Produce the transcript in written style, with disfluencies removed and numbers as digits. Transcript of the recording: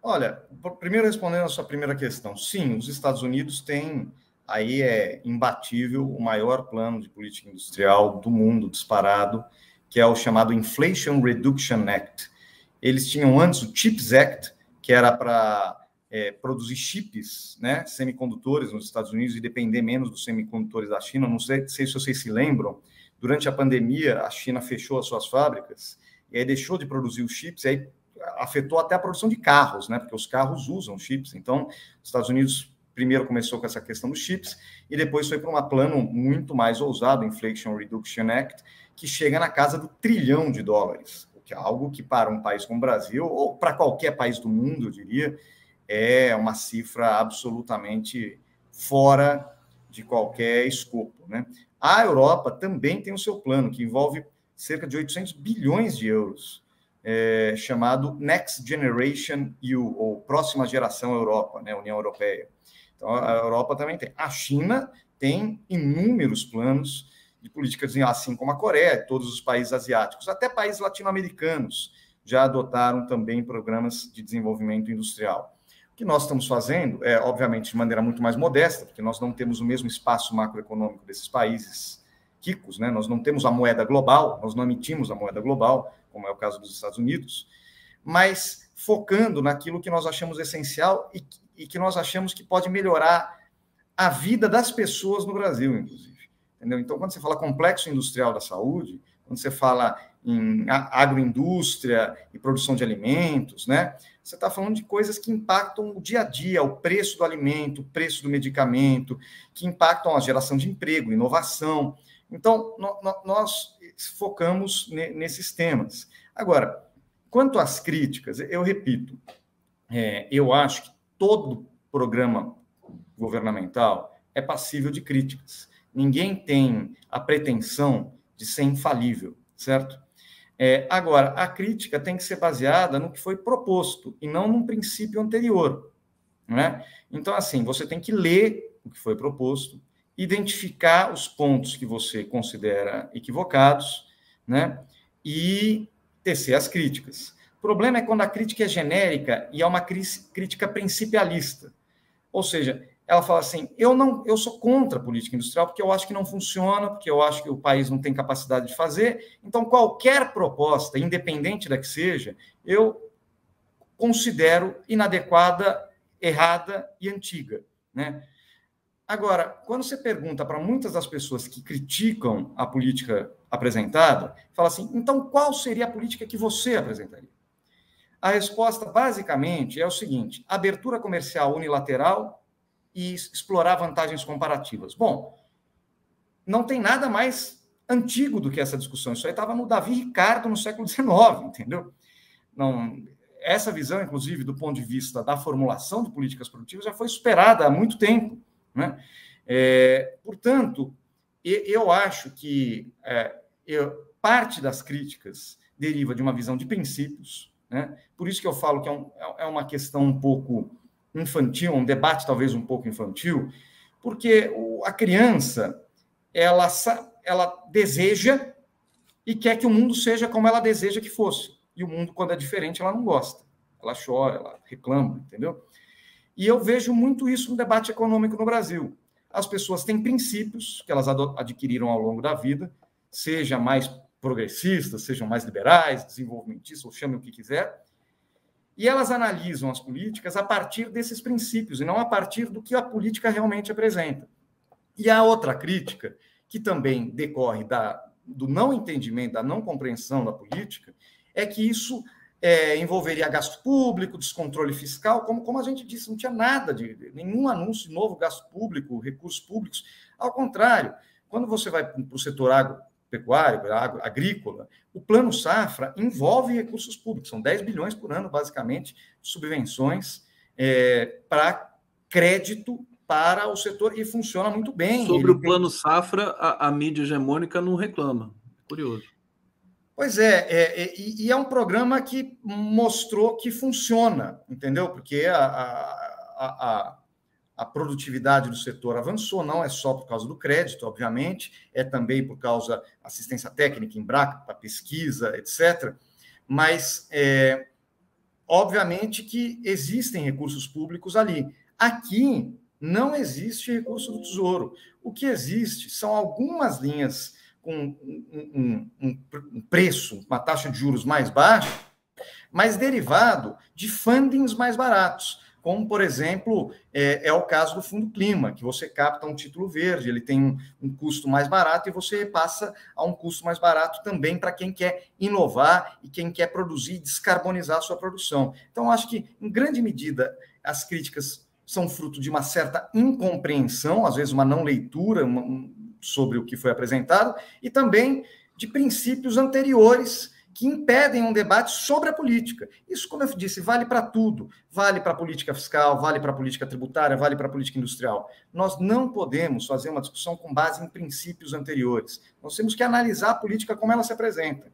Olha, primeiro respondendo a sua primeira questão, sim, os Estados Unidos têm, aí é imbatível, o maior plano de política industrial do mundo, disparado, que é o chamado Inflation Reduction Act. Eles tinham antes o CHIPS Act, que era para produzir chips, né, semicondutores nos Estados Unidos e depender menos dos semicondutores da China. Não sei se vocês se lembram, durante a pandemia, a China fechou as suas fábricas e aí deixou de produzir os chips, e aí afetou até a produção de carros, né? Porque os carros usam chips. Então, os Estados Unidos primeiro começou com essa questão dos chips e depois foi para um plano muito mais ousado, Inflation Reduction Act, que chega na casa do $1 trilhão, o que é algo que para um país como o Brasil, ou para qualquer país do mundo, eu diria, é uma cifra absolutamente fora de qualquer escopo, né? A Europa também tem o seu plano, que envolve cerca de 800 bilhões de euros, chamado Next Generation EU, ou Próxima Geração Europa, né, União Europeia. Então, a Europa também tem. A China tem inúmeros planos de políticas, assim como a Coreia, todos os países asiáticos, até países latino-americanos já adotaram também programas de desenvolvimento industrial. O que nós estamos fazendo obviamente, de maneira muito mais modesta, porque nós não temos o mesmo espaço macroeconômico desses países ricos, né? Nós não temos a moeda global, nós não emitimos a moeda global, como é o caso dos Estados Unidos, mas focando naquilo que nós achamos essencial e que nós achamos que pode melhorar a vida das pessoas no Brasil, inclusive. Entendeu? Então, quando você fala complexo industrial da saúde, quando você fala em agroindústria e produção de alimentos, né? Você está falando de coisas que impactam o dia a dia, o preço do alimento, o preço do medicamento, que impactam a geração de emprego, inovação. Então, nós focamos nesses temas. Agora, quanto às críticas, eu repito, eu acho que todo programa governamental é passível de críticas. Ninguém tem a pretensão de ser infalível, certo? Agora, a crítica tem que ser baseada no que foi proposto e não num princípio anterior, né? Então, assim, você tem que ler o que foi proposto, identificar os pontos que você considera equivocados, né? E tecer as críticas. O problema é quando a crítica é genérica e é uma crítica principialista. Ou seja, ela fala assim, eu sou contra a política industrial porque eu acho que não funciona, porque eu acho que o país não tem capacidade de fazer, então qualquer proposta, independente da que seja, eu considero inadequada, errada e antiga, né? Agora, quando você pergunta para muitas das pessoas que criticam a política apresentada, fala assim, então qual seria a política que você apresentaria? A resposta, basicamente, é o seguinte, abertura comercial unilateral e explorar vantagens comparativas. Bom, não tem nada mais antigo do que essa discussão. Isso aí estava no Davi Ricardo no século XIX, entendeu? Não, essa visão, inclusive, do ponto de vista da formulação de políticas produtivas, já foi superada há muito tempo, né? Portanto, eu acho que parte das críticas deriva de uma visão de princípios, né? Por isso que eu falo que é uma questão um pouco infantil, um debate talvez um pouco infantil, porque a criança, ela deseja e quer que o mundo seja como ela deseja que fosse. E o mundo, quando é diferente, ela não gosta. Ela chora, ela reclama, entendeu? E eu vejo muito isso no debate econômico no Brasil. As pessoas têm princípios que elas adquiriram ao longo da vida, seja mais progressistas, sejam mais liberais, desenvolvimentistas, ou chame o que quiser, e elas analisam as políticas a partir desses princípios, e não a partir do que a política realmente apresenta. E a outra crítica, que também decorre do não entendimento, da não compreensão da política, é que isso envolveria gasto público, descontrole fiscal, como a gente disse, não tinha nada nenhum anúncio de novo gasto público, recursos públicos. Ao contrário, quando você vai para o setor agropecuário, agrícola, o Plano Safra envolve recursos públicos, são 10 bilhões por ano, basicamente, de subvenções para crédito para o setor, e funciona muito bem. Sobre o Plano Safra, a mídia hegemônica não reclama. Curioso. Pois e é um programa que mostrou que funciona, entendeu? Porque a produtividade do setor avançou, não é só por causa do crédito, obviamente, é também por causa da assistência técnica, Embrapa, para pesquisa, etc. Mas, obviamente que existem recursos públicos ali. Aqui não existe recurso do Tesouro. O que existe são algumas linhas com um preço, uma taxa de juros mais baixa, mas derivado de fundings mais baratos, como, por exemplo, é o caso do Fundo Clima, que você capta um título verde, ele tem um custo mais barato e você passa a um custo mais barato também para quem quer inovar e quem quer produzir e descarbonizar a sua produção. Então, acho que, em grande medida, as críticas são fruto de uma certa incompreensão, às vezes uma não leitura sobre o que foi apresentado, e também de princípios anteriores que impedem um debate sobre a política. Isso, como eu disse, vale para tudo. Vale para a política fiscal, vale para a política tributária, vale para a política industrial. Nós não podemos fazer uma discussão com base em princípios anteriores. Nós temos que analisar a política como ela se apresenta.